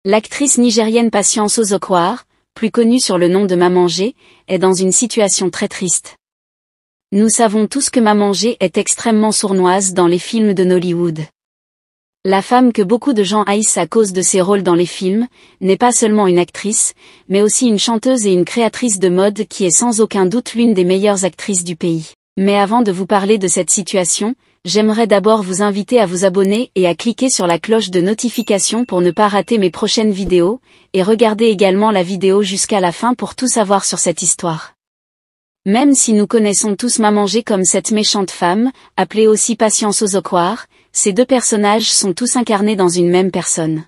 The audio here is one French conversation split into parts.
L'actrice nigérienne Patience Ozokwar, plus connue sur le nom de Maman G, est dans une situation très triste. Nous savons tous que Maman G est extrêmement sournoise dans les films de Nollywood. La femme que beaucoup de gens haïssent à cause de ses rôles dans les films, n'est pas seulement une actrice, mais aussi une chanteuse et une créatrice de mode qui est sans aucun doute l'une des meilleures actrices du pays. Mais avant de vous parler de cette situation, j'aimerais d'abord vous inviter à vous abonner et à cliquer sur la cloche de notification pour ne pas rater mes prochaines vidéos, et regardez également la vidéo jusqu'à la fin pour tout savoir sur cette histoire. Même si nous connaissons tous Maman G comme cette méchante femme, appelée aussi Patience Ozokwar, ces deux personnages sont tous incarnés dans une même personne.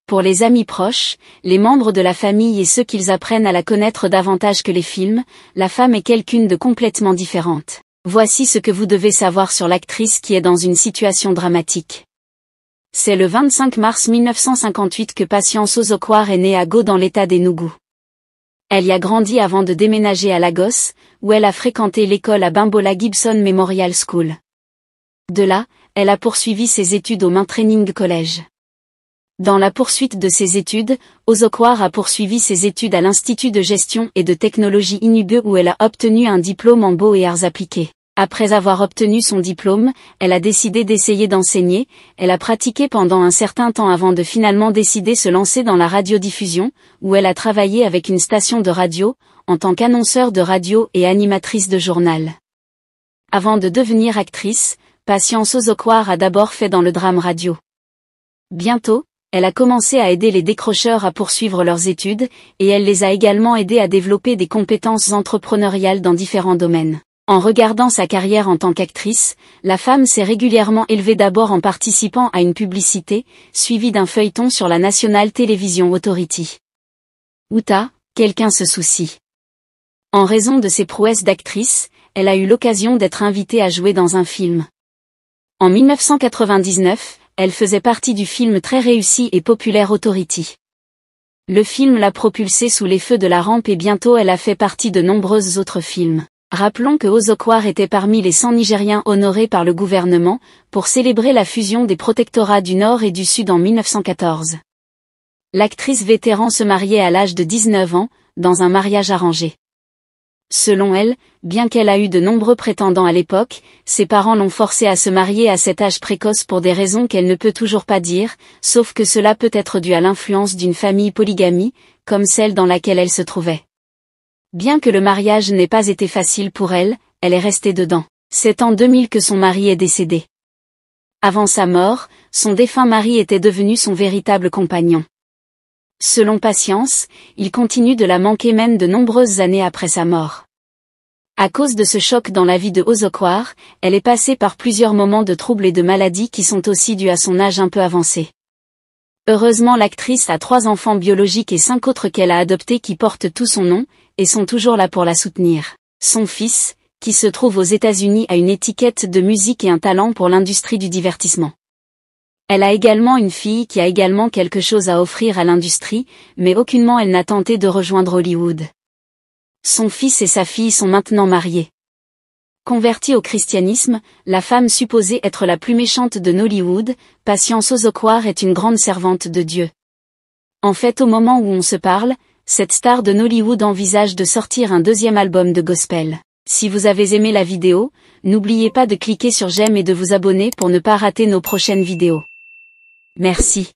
Pour les amis proches, les membres de la famille et ceux qu'ils apprennent à la connaître davantage que les films, la femme est quelqu'une de complètement différente. Voici ce que vous devez savoir sur l'actrice qui est dans une situation dramatique. C'est le 25 mars 1958 que Patience Ozokwar est née à Go dans l'état d'Enugu. Elle y a grandi avant de déménager à Lagos, où elle a fréquenté l'école à Bimbola Gibson Memorial School. De là, elle a poursuivi ses études au Main Training College. Dans la poursuite de ses études, Ozokwar a poursuivi ses études à l'Institut de gestion et de technologie Enugu où elle a obtenu un diplôme en beaux et arts appliqués. Après avoir obtenu son diplôme, elle a décidé d'essayer d'enseigner, elle a pratiqué pendant un certain temps avant de finalement décider se lancer dans la radiodiffusion, où elle a travaillé avec une station de radio, en tant qu'annonceur de radio et animatrice de journal. Avant de devenir actrice, Patience Ozokwar a d'abord fait dans le drame radio. Bientôt, elle a commencé à aider les décrocheurs à poursuivre leurs études, et elle les a également aidés à développer des compétences entrepreneuriales dans différents domaines. En regardant sa carrière en tant qu'actrice, la femme s'est régulièrement élevée d'abord en participant à une publicité, suivie d'un feuilleton sur la National Television Authority. Outa, quelqu'un se soucie. En raison de ses prouesses d'actrice, elle a eu l'occasion d'être invitée à jouer dans un film. En 1999, elle faisait partie du film très réussi et populaire Authority. Le film l'a propulsée sous les feux de la rampe et bientôt elle a fait partie de nombreux autres films. Rappelons que Ozokwar était parmi les 100 Nigériens honorés par le gouvernement, pour célébrer la fusion des protectorats du Nord et du Sud en 1914. L'actrice vétéran se mariait à l'âge de 19 ans, dans un mariage arrangé. Selon elle, bien qu'elle a eu de nombreux prétendants à l'époque, ses parents l'ont forcée à se marier à cet âge précoce pour des raisons qu'elle ne peut toujours pas dire, sauf que cela peut être dû à l'influence d'une famille polygamie, comme celle dans laquelle elle se trouvait. Bien que le mariage n'ait pas été facile pour elle, elle est restée dedans. C'est en 2000 que son mari est décédé. Avant sa mort, son défunt mari était devenu son véritable compagnon. Selon Patience, il continue de la manquer même de nombreuses années après sa mort. À cause de ce choc dans la vie de Ozokwar, elle est passée par plusieurs moments de troubles et de maladies qui sont aussi dus à son âge un peu avancé. Heureusement l'actrice a 3 enfants biologiques et 5 autres qu'elle a adoptés qui portent tout son nom, et sont toujours là pour la soutenir. Son fils, qui se trouve aux États-Unis a une étiquette de musique et un talent pour l'industrie du divertissement. Elle a également une fille qui a également quelque chose à offrir à l'industrie, mais aucunement elle n'a tenté de rejoindre Hollywood. Son fils et sa fille sont maintenant mariés. Convertie au christianisme, la femme supposée être la plus méchante de Nollywood, Patience Ozokwar est une grande servante de Dieu. En fait, au moment où on se parle, cette star de Nollywood envisage de sortir un 2e album de gospel. Si vous avez aimé la vidéo, n'oubliez pas de cliquer sur j'aime et de vous abonner pour ne pas rater nos prochaines vidéos. Merci.